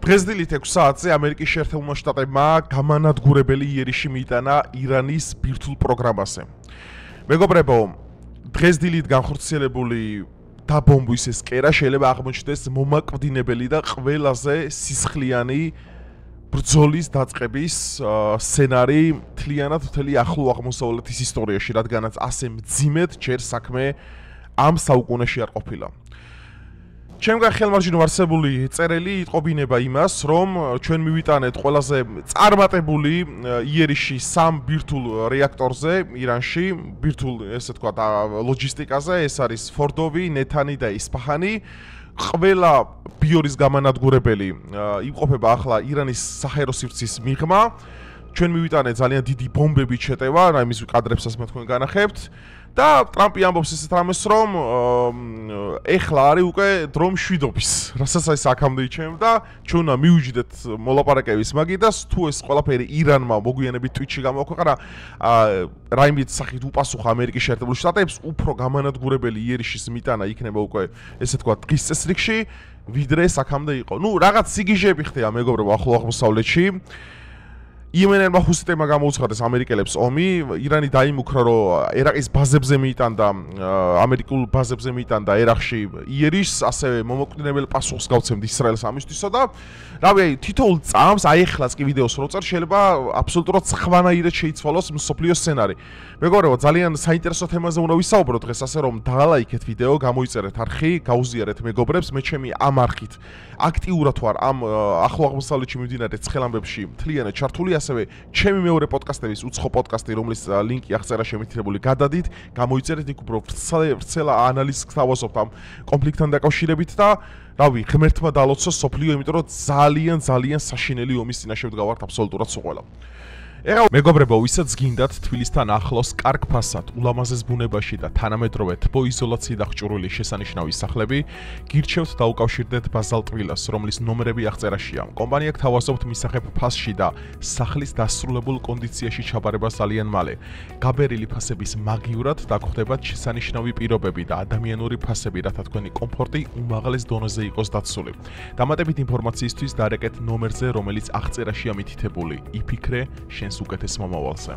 დღესდილით 6 საათზე ამერიკის შეერთებულმა შტატებმა გამანადგურებელი იერიში მიიტანა ირანის ბირთვულ პროგრამაზე. მეგობრებო, დღესდილით განხორციელებული დაბომბვის ეს კერა შეიძლება აღმოჩნდეს მომაკვდინებელი და ყველაზე სისხლიანი ბრძოლის დაწყების სცენარი მთლიანად მთელი ახლო აღმოსავლეთის ისტორიაში, რადგანაც ასე მძიმედ ჯერ საქმე ამ საუკუნეში არ ყოფილა. ჩემგან ხელმარჯვნივ არსებული წერილი იტყობინება იმას, რომ ჩვენ მივიტანეთ ყველაზე წარმატებული იერიში 3 ბირთვულ რეაქტორზე ირანში, ბირთვულ ესე ვთქვათ ლოჯისტიკაზე, ეს არის ფორდოვი, ნეთანი და ისფაჰანი. ყველა ბიორის გამანადგურებელი იმყოფება ახლა ირანის საჰაერო სივრცის მიღმა. ჩვენ მივიტანეთ ძალიან დიდი ბომბებით შეტევა, იმის კადრებსაც მე თქვენ განახებთ. და ტრამპი ამბობს ესეთ რამეს, რომ ეხლა არის უკვე დრო მშვიდობის, რასაც აი აქამდე იჩემდა, ჩვენ უნდა მივუჯდეთ მოლაპარაკების მაგიდას, თუ ეს ყველაფერი ირანმა მოგვიანებით ტვიტში გამოაქვეყნა, რაიმით სახით უპასუხა ამერიკის შეერთებულ შტატებს, უფრო გამანადგურებელი იერიშის მიტანა იქნება უკვე ესე თქვა დღის წესრიგში, ვიდრე აქამდე იყო. ნუ რაღაც სიგიჟეები ხდება მეგობრებო ახლო აღმოსავლეთში. იემენელმა ჰუსიტებმა გამოუცხადეს ამერიკელებს ომი, ირანი დაიმუქრა, რომ ერაყის ბაზებზე მიიტანდა, ამერიკულ ბაზებზე მიიტანდა ერაყში იერიშს, ასევე მომაკვდინებელ პასუხს გავცემდა ისრაელს ამისთვისო და რავი, თითოეულ წამს, აი ეხლაც კი ვიდეოს რო წარ, შეიძლება აბსოლუტურად სხვანაირად შეიცვალოს მსოფლიო სცენარი. მეგობრებო, ძალიან საინტერესო თემაზე უნდა ვისაუბროთ დღეს, ასე რომ დალაიქეთ ვიდეო, გამოიწერეთ არხი, გაუზიარეთ მეგობრებს, მე ჩემი ამ არხით აქტიურად ვარ ამ ახლო აღმოსავლეთში მიმდინარე ცხელამბებში მთლიანად ჩართული, ასევე ჩემი მეორე პოდკასტების უცხო პოდკასტი, რომლის ლინკი აღწერა შემითითებული გადადით, გამოიწერეთ იქ უფრო ვრცელა ანალიზს გთავაზობთ ამ კონფლიქტთან დაკავშირებით და რავი, ღმერთმა დალოცოს სოფლიო, იმიტომ რომ ძალიან საშინელი ომის წინაშე ვდგავართ აბსოლუტურად სულ. ეხლა მეგობრებო, ვისაც გინდათ თბილისთან ახლოს კარგ ფასად, ულამაზეს ბუნებაში და თანამედროვე თბოიზოლაციით აღჭურვილი შესანიშნავი სახლები, გირჩევთ დაუკავშირდეთ ბაზალტ ვილას, რომლის ნომრები აღწერაშია. კომპანია გთავაზობთ მისაღებ ფასში და სახლის დასრულებულ კონდიციაში ჩაბარება ძალიან მალე. გაბერილი ფასების მაგიურად დაგხვდებათ შესანიშნავი პირობები და ადამიანური ფასები, რათა თქვენი კომფორტი უმაღლეს დონეზე იყოს დაცული. დამატებით ინფორმაციისთვის დარეკეთ ნომერზე, რომელიც აღწერაშია მითითებული. იფიქრე შენს უკეთეს მომავალზე.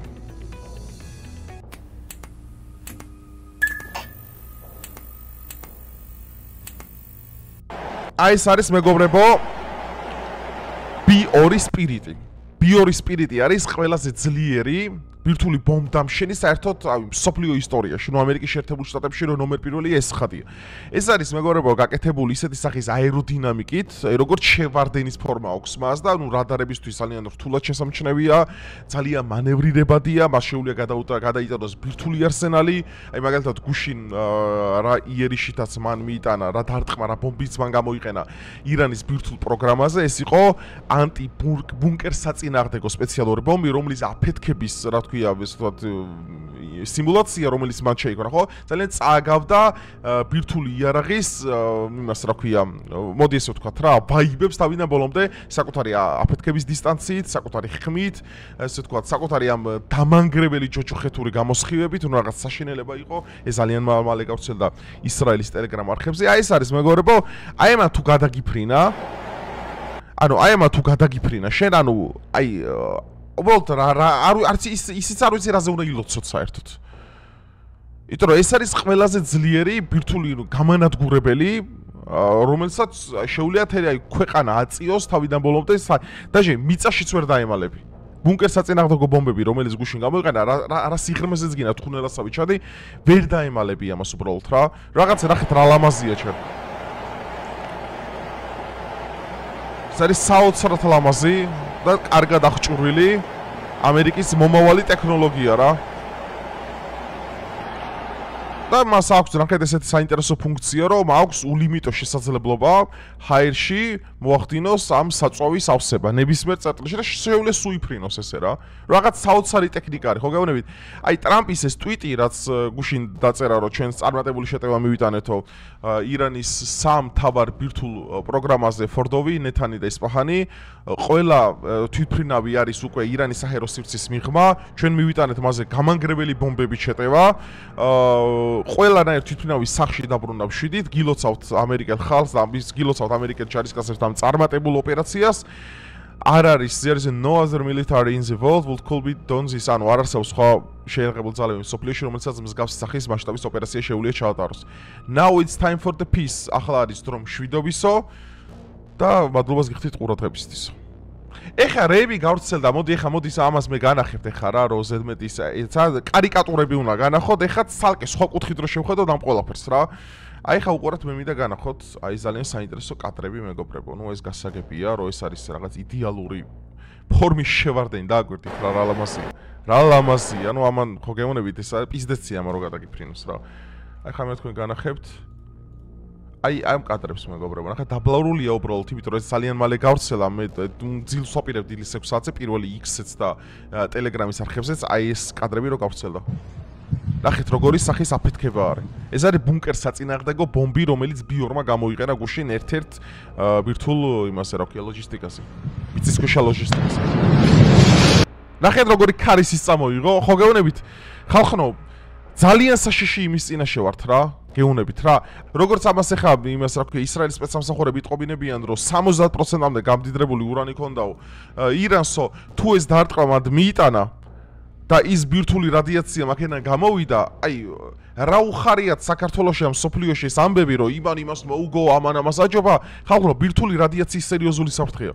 აი ეს არის მეგობრებო B2 სპირიტი. B2 სპირიტი არის ყველაზე ძლიერი ბირთვული ბომბდამშენი საერთოდ მსოფლიო ისტორიაში, ნუ ამერიკის შეერთებულ შტატებში რო ნომერ პირველი ეს ხადია. ეს არის მეგობრებო გაკეთებული ისეთი სახის აეროდინამიკით, როგორც შევარდენის ფორმა აქვს მას და ნუ რადარებისთვის ძალიან რთულად შესამჩნევია, ძალიან მანევრირებადია, მას შეუძლია გადაიტანოს ბირთვული არსენალი, აი მაგალითად გუშინ რა იერიშითაც მან მიიტანა, რა დარტყმა, რა ბომბიც მან გამოიყენა ირანის ბირთვულ პროგრამაზე, ეს იყო ანტიბუნკერ საწინააღმდეგო სპეციალური ბომბი, რომლის აფეთქების რა თქვია, ეს ვთქვათ სიმულაცია, რომელიც მან შეიქმნა, ხო? ძალიან წააგავდა ბირთვული იარაღის იმას რა ქვია, მოდი ესე ვთქვათ რა, ბაიბებს თავიდან ბოლომდე საკუთარი აფეთქების დისტანციით, საკუთარი ხმით, ესე ვთქვათ, საკუთარი ამ დამანგრებელი ჯოჯოხეთური გამოსხივებით, ნუ რაღაც საშინელება იყო, ეს ძალიან მალე გავრცელდა ისრაელის ტელეგრამ არხებზე. აი ეს არის მეგობრებო, აი ამან თუ გადაგიფრინა, შენ აი უბრალოდ არც ისიც არ ვიცი რაზე უნდა ილოცოთ საერთოდ. იმიტომ რომ ეს არის ყველაზე ძლიერი ბირთვული გამანადგურებელი, რომელსაც შეუძლია თერი ქვეყანა აწიოს თავიდან ბოლომდე, დაჟე მიწაშიც ვერ დაემალები. ბუნკერ საწინააღმდეგო ბომბები, რომელიც გუშინ გამოიყენა, რა სიღრმეზეც გინდა თხუნელასავი ჩადი, ვერ დაემალები ამას უბრალოდ რა. რაღაც ნახეთ რა ლამაზია ჩემ. ეს არის საოცრად ლამაზი და კარგად აღჭურვილი ამერიკის მომავალი ტექნოლოგია რა. და მას აქვს ნახეთ ესეთი საინტერესო ფუნქცია, რომ აქვს ულიმიტო შესაძლებლობა ჰაერში მოახდინოს ამ საწვავის ავსება ნებისმიერ წერტილში და შეუძლია სუიფრინოს ესე რა. რაღაც საოცარი ტექნიკა არის, ხო გეუბნებით? აი ტრამპის ეს ტვიტი, რაც გუშინ დაწერა, რომ ჩვენ წარმატებული შეტევა მივიტანეთო ირანის 3 მთავარ ბირთვულ პროგრამაზე, ფორდოვი, ნეთანი და ისფაჰანი, ყველა თვითფრინავი არის უკვე ირანის საჰაერო სივრცის მიღმა, ჩვენ მივიტანეთ მასზე გამანგრებელი ბომბებით შეტევა. ყველანაირ თვითმფრინავის სახში დაბრუნდა მშვიდით, გილოცავთ ამერიკელ ხალხს და გილოცავთ ამერიკელ ჯარისკაცებს ამ წარმატებულ ოპერაციას. არ არის there is no other military in the world would could be done this ანუ არ არსებობს სხვა შეერაღებულ ძალები სოფლიოში რომელსაც მსგავსი სახის მასშტაბის ოპერაცია შეუძლია ჩაატაროს. Now it's time for the peace. ახლა არის დრო მშვიდობისო და მადლობას გიხდით ყურადღებისთვის. ეხა რეები გავრცელდა, მოდი ამას მე განახებთ ეხა რა, რომ ზედმეტის კარიკატურები უნდა განახოთ, ეხა ცალკე სხვა კუთხით რო შევხედოთ ამ ყველაფერს რა. აი ხა უყურეთ მე მინდა განახოთ, აი ძალიან საინტერესო კადრები მეგობრებო. ნუ ეს გასაგებია, რომ ეს არის რაღაც იდეალური ფორმის შევარდენი დააგვირდით რა, რა ლამაზია. რა ლამაზია, ანუ ამან ხო გეუბნებით ეს პიზდეცია ამ რო გადაგიფრინოს რა. აი ხა მე თქვენ განახებთ აი ამ კადრებს მეგობრებო, ნახე დაბლაურულია უბრალოდ, იმიტომ რომ ეს ძალიან მალე გავრცელა, მე ძილს ვაპირებ დილის 6 საათზე, პირველი X-ს და Telegram-ის არხებზეც აი ეს კადრები რო გავრცელდა. ნახეთ როგორი სახის აფეთქება არის. ეს არის ბუნკერს საწინააღმდეგო ბომბი, რომელიც ბიორმა გამოიყენა გუშინ ერთ-ერთ ბირთვულ იმასე რა ქვია ლოჯისტიკაზე. მიწისქვეშა ლოჯისტიკაზე. ნახეთ როგორი ქარისის წამოიღო, ხო გეუბნებით ხალხნო ძალიან საშიში იმის წინაშე ვართ რა. გეუნებით რა. როგორც ამას ეხა იმას რა ქვია ისრაელის სპეცსამსახურები იტყობინებიან, რომ 70%-მდე გამდიდრებული ურანი ქონდაო ირანსო, თუ ეს დაარტყმა მათ მიიტანა და ის ბირთვული რადიაცია მაქედან გამოვიდა, აი რა უხარიათ საქართველოში ამ სოფლიოში ეს ამბები, რომ იმას მოუგო, ამას აჯობა, ხალხო ბირთვული რადიაციის სერიოზული საფრთხეა.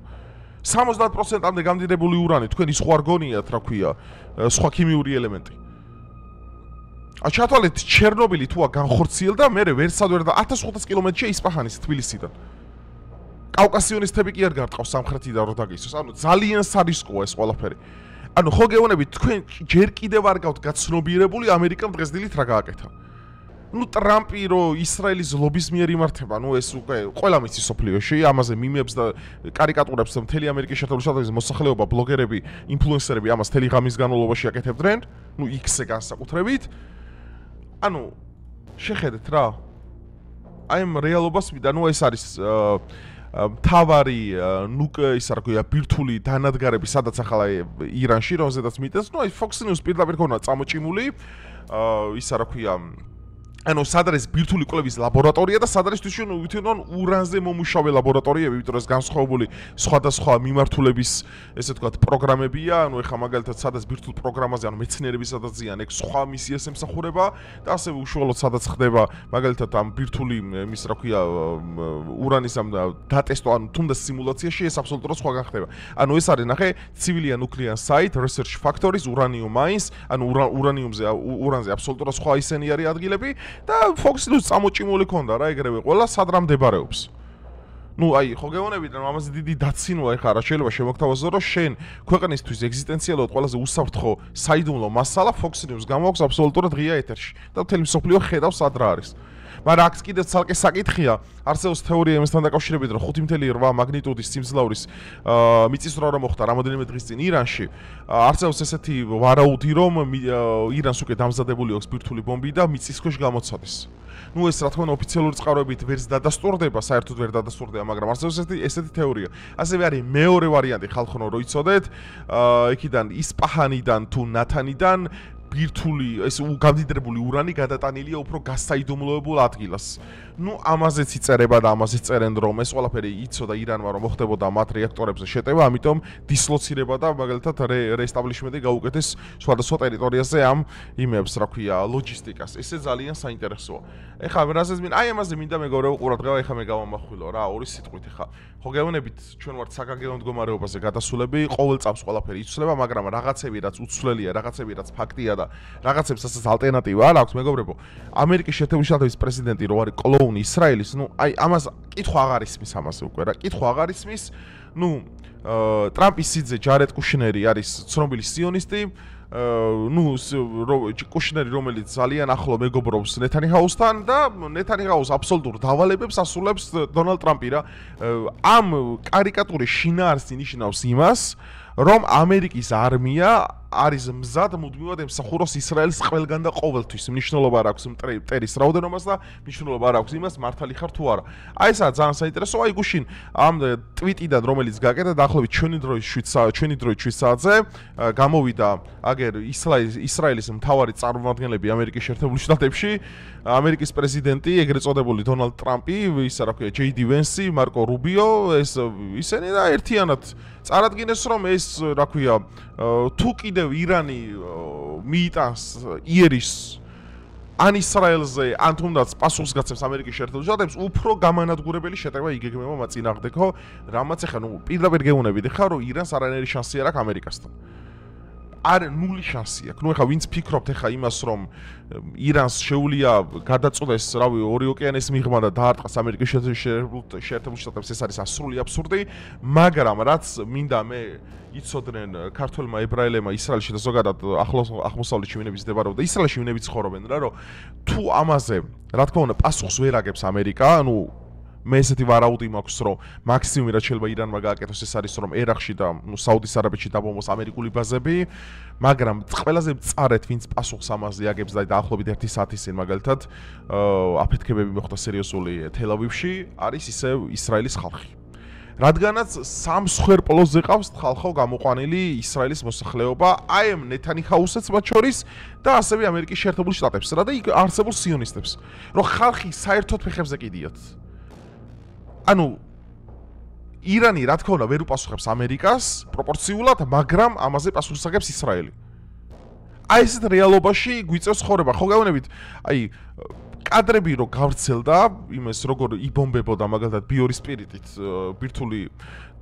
70%-მდე გამდიდრებული ურანი, თქვენ ის ხო არ გონიათ, რა ქვია, სხვა ქიმიური ელემენტი. ჩათვალეთ ჩერნობილი თუა განხორციელდა, მე ვერსად ვერ და 1500 კილომეტრია ისპაჰანის თბილისიდან. კავკასიონის თები კი არ გარტყავს სამხრეთიდან რო დაგისვეს. ანუ ძალიან სარისკოა ეს ყველაფერი. ანუ ხო გეუბნებით თქვენ ჯერ კიდევ არ გავთ გაცნობიერებული ამერიკამ დღესდილით რა გააკეთა. ნუ ტრამპი რო ისრაელის ლობის მიერ იმართება, ნუ ეს უკვე ყველა მიცის სოფლიოში, ამაზე მიმებს და კარიკატურებს მთელი ამერიკის შეერთებული შტატების მოსახლეობა, ბლოგერები, ინფლუენსერები ამას მთელი ღამის განმავლობაში აკეთებდნენ, ნუ X-ზე განსაკუთრებით. ანუ შეხედეთ რა. აი ამ რეალობას ვიდა, ნუ ეს არის თავარი ისე რა ქვია ბირთვული დანადგარები, სადაც ახლა ირანში, რომელზედაც მიტეს, ნუ აი Fox News პირდაპირ ქონა წამოჭიმული, ისე რა ქვია ანუ სად არის ბირთვული კვლევის ლაბორატორია და სად არის თვითონ ურანზე მომუშავე ლაბორატორიები, იმიტომ რომ ეს განსხვავებული სხვადასხვა მიმართულების ესე ვთქვათ პროგრამებია, ანუ ეხა მაგალითად სადაც ბირთვულ პროგრამაზე, ანუ მეცნიერების სადაც ზიან, ეგ სხვა მისიას ემსახურება და ასევე უშუალოდ სადაც ხდება მაგალითად ამ ბირთვული იმის რა ქვია ურანის ამ დატესტო, ანუ თუნდაც სიმულაციაში ეს აბსოლუტურად სხვაგან ხდება. ანუ ეს არის ნახე Civilian Nuclear Site Research Factories Uranium Mines, ანუ ურანზე აბსოლუტურად სხვა ისენი არის ადგილები. და Fox News წამოჭიმული ქონდა რა ეგრევე ყველა სად რა მდებარეობს. ნუ აი ხო გეუბნებით რომ ამაზე დიდი დაცინოა ეხა რა შეიძლება შემოგთავაზო რომ შენ ქვეყნისთვის ეგზისტენციალურად ყველაზე უსაფრთხო საიდუმლო მასალა Fox News გამოაქვს აბსოლუტურად ღია ეთერში და მთელი მსოფლიო ხედავს სად რა არის. მაგრამ აქ კიდევ ცალკე საკითხია, არსებობს თეორია იმასთან დაკავშირებით, რომ 5.8 მაგნიტუდის სიმძლავრის მიწისძვრა რომ მოხდა რამოდენიმე დღის წინ ირანში, არსებობს ესეთი ვარაუდი, რომ ირანს უკვე დამზადებული აქვს ბირთვული ბომბი და მიწისქვეშ გამოცადეს. ნუ ეს რა თქმა უნდა ოფიციალური წყაროებით ვერც დადასტურდება, საერთოდ ვერ დადასტურდება, მაგრამ არსებობს ესეთი თეორია. ასევე არის მეორე ვარიანტი ხალხო რო იცოდეთ, იქიდან ისპაჰანიდან თუ ნათანიდან ბირთვული ეს გამდიდრებული ურანი გადატანილია უფრო გასაიდუმლოებულ ადგილას. ნუ ამაზეც იწერება და ამაზეც წერენ რომ ეს ყველაფერი იცოდა ირანმა რომ მოხდებოდა მათ რეაქტორებზე შეტევა, ამიტომ დისლოცირება და მაგალითად რეესტაბლიშმენტი გაუკეთეს სხვადასხვა ტერიტორიაზე ამ იმებს, რა ქვია, ლოჯისტიკას. ესე ძალიან საინტერესოა. ეხლა რაზეც აი ამაზე მინდა მეგობრებო ყურადღება ეხლა მე გავამახვილო რა, ორი სიტყვით ეხლა. ხო გეუბნებით, ჩვენ ვართ საგანგებო მდგომარეობაზე გადასულები, ყოველ წამს ყველაფერი იცვლება, მაგრამ რაღაცები რაც უცვლელია, რაღაცები რაც ფაქტია და რაღაცებს ასაც ალტერნატივა არ აქვს მეგობრებო. ამერიკის შეერთებული შტატების პრეზიდენტი რო არის კლოუნი ისრაელის, ნუ აი ამას კითხვა აღარ ისმის ამაზე უკვე რა, კითხვა აღარ ისმის. ნუ ტრამპის სიძე ჯარედ კუშნერი არის ცნობილი სიონისტი, ნუ კუშნერი რომელიც ძალიან ახლო მეგობრობს ნეთანიაჰუსთან და ნეთანიაჰუს აბსოლუტურ დავალებებს ასრულებს დონალდ ტრამპი რა. ამ კარიკატურის შინაარსი ნიშნავს იმას, რომ ამერიკის არმია არის მზად მუდმივად ემსახუროს ისრაელს ყველგან და ყოველთვის. მნიშვნელობა არ აქვს მტერის რაოდენობას და მნიშვნელობა არ აქვს იმას მართალი ხარ თუ არა. აი ესაა ძალიან საინტერესო. აი გუშინ ამ ტვიტიდან რომელიც გაკეთა დაახლოებით ჩვენი დროის 7 საათზე გამოვიდა აგერ ისრაელის მთავარი წარმომადგენლები ამერიკის შეერთებულ შტატებში, ამერიკის პრეზიდენტი, ეგრეთ წოდებული დონალდ ტრამპი, ისა რა ქვია, ჯეი დი ვენსი, მარკო რუბიო, ისინი და ერთიანად წარადგინეს რომ ეს რა ქვია, თუ კიდევ ირანი მიიტანს იერიშს ან ისრაელზე, ან თუნდაც პასუხს გაცემს ამერიკის შეერთებულ შტატებს, უფრო გამანადგურებელი შეტევა იგეგმება მათ წინააღმდეგო, რამაც ახლა პირდაპირ გეუბნებით ხარ, რომ ირანს არანაირი შანსი არ აქვს ამერიკასთან. არ ნული შანსი აქვს. ახლა ვინც ფიქრობთ ახლა იმას, რომ ირანს შეუძლია გადაწყვეტს, რავი, ორი ოკეანის მიღმა და დაარტყას ამერიკის შეერთებულ შტატებს, ეს არის ასრული აბსურდი, მაგრამ რაც მინდა მე იცოდნენ ქართველმა ებრაელებმა ისრაელში და ზოგადად აღმოსავლეთში ვინებიც მდებარეობენ და ისრაელში ვინებიც ცხოვრობენ რა, რომ თუ ამაზე, რა თქმა უნდა, პასუხს ვერ აგებს ამერიკა, ანუ მე ესეთი ვარაუდი მაქვს, რომ მაქსიმუმი რაც შეიძლება ირანმა გააკეთოს ეს არის, რომ ერაყში და საუდის არაბეთში დაბომოს ამერიკული ბაზები, მაგრამ ყველაზე მწარეთ ვინც პასუხს ამაზე აგებს და დაახლოებით 1 საათის წინ მაგალითად აფეთქებები მოხდა სერიოზული თელ-ავივში, არის ისევ ისრაელის ხალხი. რადგანაც სამ სხერპლოზე ყავს ხალხო გამოყვანილი ისრაელის მოსახლეობა, აი ამ ნეთანიაჰუსაც მათ შორის და ასევე ამერიკის შეერთებულ შტატებს და იქ არსებულ სიონისტებს, რომ ხალხი საერთოდ ფეხებზე კიდიათ. ანუ ირანი რა თქმა უნდა ვერ უპასუხებს ამერიკას პროპორციულად, მაგრამ ამაზე პასუხს აგებს ისრაელი. აი ესეთ რეალობაში გვიწევს ცხოვრება. ხო გავუნებით, აი კადრები რო გავრცელდა, იმას როგორ იბომბებოდა მაგალითად ბიორის სპირიტით ბირთული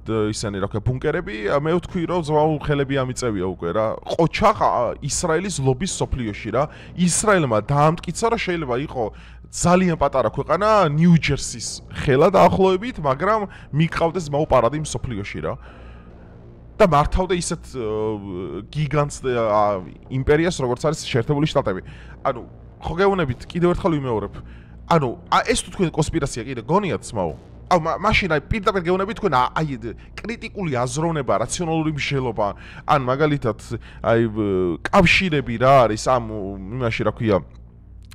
ისანი რა ქვია ბუნკერები, მე ვთქვი რომ ზვაულ ხელები ამიწევია უკვე რა. ყოჩახ ისრაელის ლობის სოფლიოში რა. ისრაელმა დაამტკიცა რომ შეიძლება იყო ძალიან პატარა ქვეყანა ნიუ-ჯერსის ხელა დაახლოებით, მაგრამ მიყავდეს მაუ პარადი სოფლიოში რა. და მართავდა ისეთ გიგანტს იმპერიას, როგორც არის შეერთებული შტატები. ანუ ხო გეუბნებით, კიდევ ერთხელ ვიმეორებ. ანუ ეს თუ თქვენ კონსპირაცია კიდე გონიათ მაუ. აუ მაშინ აი პირდაპირ გეუბნებით თქვენ აი კრიტიკული აზროვნება, რაციონალური მსჯელობა, ან მაგალითად აი კავშირები რა არის ამ იმაში რა ქვია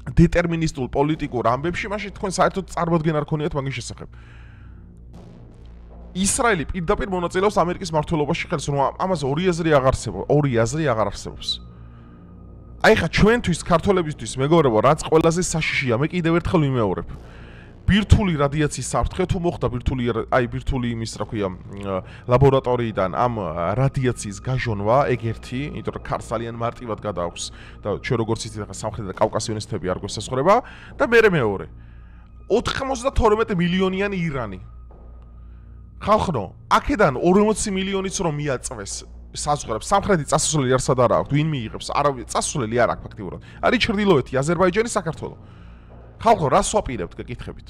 დეტერმინისტულ პოლიტიკურ ამბებში, მაშინ თქვენ საერთოდ წარმოდგენა არ ქონიათ მაგის შესახებ. ისრაელი პირდაპირ მონაწილეობს ამერიკის მმართველობაში ხელს, რომ ამაზე ორი აზრი აღარ არსებობს. აი ხა ჩვენთვის ქართველებისთვის მეგობრებო, რაც ყველაზე საშიშია, მე კიდევ ერთხელ ვიმეორებ. ბირთული რადიაციის საფრთხე თუ მოხდა ბირთული იმის რა ქვია ლაბორატორიიდან ამ რადიაციის გაჟონვა, ეგ ერთი, იმიტომ რომ ქარს ძალიან მარტივად გადააქვს და ჩვენ როგორც იცით ახლა სამხრეთი და კავკასიონისტები არ გვესაზღვრება და მეორე 92 მილიონიანი ირანი. ხალხო, აქედან 40 მილიონიც რომ მიაწვეს საზღვრებს, სამხრეთი წასასვლელი არსად არ აქვს, ვინ მიიღებს? არავინ წასასვლელი არ აქვს ფაქტიურად. არის ჩრდილოეთი, აზერბაიჯანი, საქართველო. ხალხო, რას ვაპირებთ, გეკითხებით?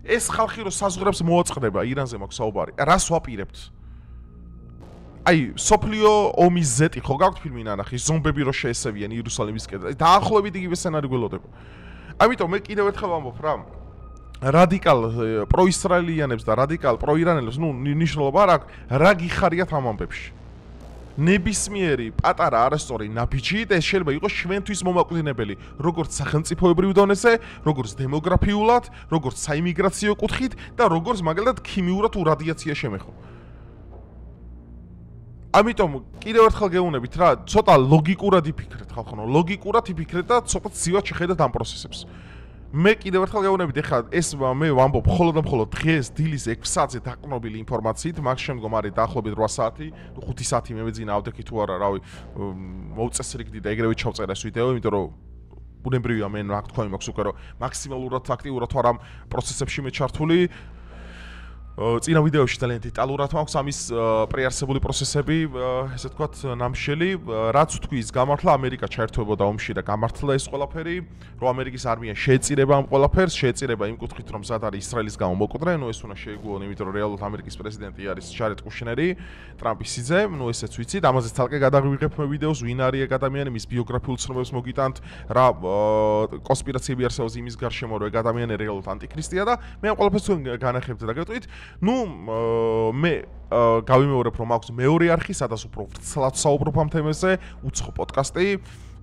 ეს ხალხი რო საზღვრებს მოაწყდება, ირანზე მაქვს საუბარი. რას ვაპირებთ? აი, სოფლიო ომის ზეტი ხო გაქვთ ფილმი ნანახი, ზომბები რო შეესევიან იერუსალიმის კედელზე. დაახლოებით იგივე სცენარი გველოდება. ამიტომ მე კიდევ ერთხელ ვამბობ რა, რადიკალ პროისრაელიანებს და რადიკალ პროირანელებს, ნიშნულობა არ აქვს, რა გიხარიათ ამ ამბებში. ნებისმიერი პატარა არასწორი ნაბიჯი და ეს შეიძლება იყოს ჩვენთვის მომაკვდინებელი, როგორც სახელმწიფოებრივ დონეზე, როგორც დემოგრაფიულად, როგორც საიმიგრაციო კუთხით და როგორც მაგალითად ქიმიურად თუ რადიაცია შემეხო. ამიტომ კიდევ ერთხელ გეუბნებით რა, ცოტა ლოგიკურად იფიქრეთ ხალხო, ლოგიკურად იფიქრეთ და ცოტა ცივად შეხედეთ ამ პროცესებს. მე კიდევ ერთხელ გეუბნებით, ეხლა ეს მე ვამბობ მხოლოდ და მხოლოდ დღეს დილის 6 საათზე დაყრდნობილი ინფორმაციით, მაგ შემდგომ არის დაახლოებით 8 საათი, 5 საათი მე მეძინა ავდექი თუ არა, რავი, მოვწესრიგდი და ეგრევე ჩავწერა ეს ვიდეო, იმიტომ რომ ბუნებრივია მე რა თქვა იმაქვს უკვე რომ მაქსიმალურად აქტიურად ვარ ამ პროცესებში მე ჩართული. წინა ვიდეოში ძალიან დეტალურად მაქვს ამის პრეარსებული პროცესები, ესე ვთქვათ, ნამშელი, რაც თქვი ის გამართლა ამერიკა ჩაერთვებოდა ომში და გამართლა ეს ყველაფერი, რომ ამერიკის არმია შეეწირება ამ ყველაფერს, შეეწირება იმ კუთხით, რომ სად არის ისრაელის გამო მოკდრე, ეს უნდა შეეგუონ, იმიტომ რომ რეალურად ამერიკის პრეზიდენტი არის ჯარედ კუშნერი, ტრამპის სიძე, ესეც ვიცით, ამაზე თალკე გადაგვიღებ მე ვიდეოს, ვინ არის ეგ ადამიანი, მის ბიოგრაფიულ ცნობებს მოგიტანთ, რა კონსპირაციები არსებობს იმის გარშემო, რომ ეგ ადამიანი რეალურად ანტიქრისტია და მე ამ ყველაფერს განახებთ და გეტყვით. ნუ მე გავიმეორებ რომ აქვს მეორე არხი, სადაც უფრო ვრცლად საუბრობ ამ თემაზე, უცხო პოდკასტი.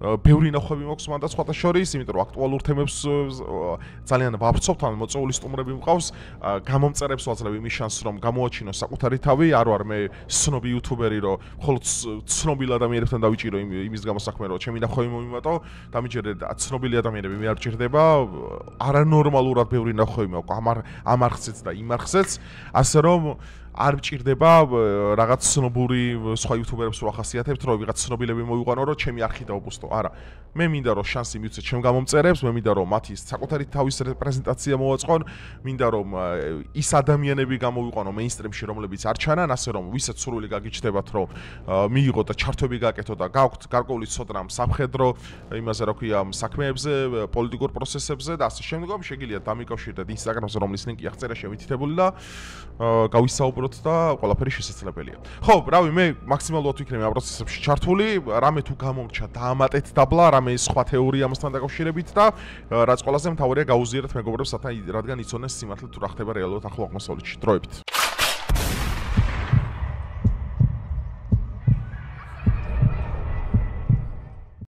ბევრი ნახვები მაქვს მანდა სხვათა შორის, იმიტომ რომ აქტუალურ თემებს ძალიან ვავრცობთ, ან მოწვეული სტუმრები მყავს, გამომწერებს ვაძლევ იმის შანსს, რომ გამოაჩინო საკუთარი თავი, არ ვარ მე სნობი იუთუბერი, რომ მხოლოდ ცნობილ ადამიანებთან დავიჭირო იმის გამო საქმე, რომ ჩემი ნახვები მომიმატო, დამიჯერე ცნობილი ადამიანები მე არ მჭირდება, არანორმალურად ბევრი ნახვები მაქვს, ამ არხზეც და იმ არხზეც, ასე რომ არ მჭირდება რაღაც ცნობური სხვა იუთუბერებს რო ახასიათებთ, რომ ვიღაც ცნობილები მოვიყვანო, რომ ჩემი არხი დაუბრუნო. არა. მე მინდა რომ შანსი მივცე ჩემ გამომწერებს, მე მინდა რომ მათი საკუთარი თავის რეპრეზენტაცია მოვაწყონ, მინდა რომ ის ადამიანები გამოვიყვანო მეინსტრიმში, რომლებიც არ ჩანან, ასე რომ ვისაც სურვილი გაგიჩნდებათ, რომ მიიღოთ და ჩართვები გააკეთოთ და გაქვთ გარკვეული ცოდნა სამხედრო, იმაზე რა ქვია, საქმეებზე, პოლიტიკურ პროცესებზე და ასე შემდგომ, შეგიძლიათ დამიკავშირდეთ Instagram-ზე, რომლის ლინკი აღწერა შემითითებული და გავისაუბროთ და ყველაფერი შესაძლებელია. ხო, რავი, მე მაქსიმალურად ვიქნები ამ პროცესებში ჩართული, რამე თუ გამომრჩა, დაამატეთ დაბლა, რამე სხვა თეორია ამასთან დაკავშირებით და რაც ყველაზე მთავარია გაუზიარეთ მეგობრებს, რადგან იცოდნენ სიმართლე თუ რა ხდება რეალურად ახლო აღმოსავლეთში. დროებით.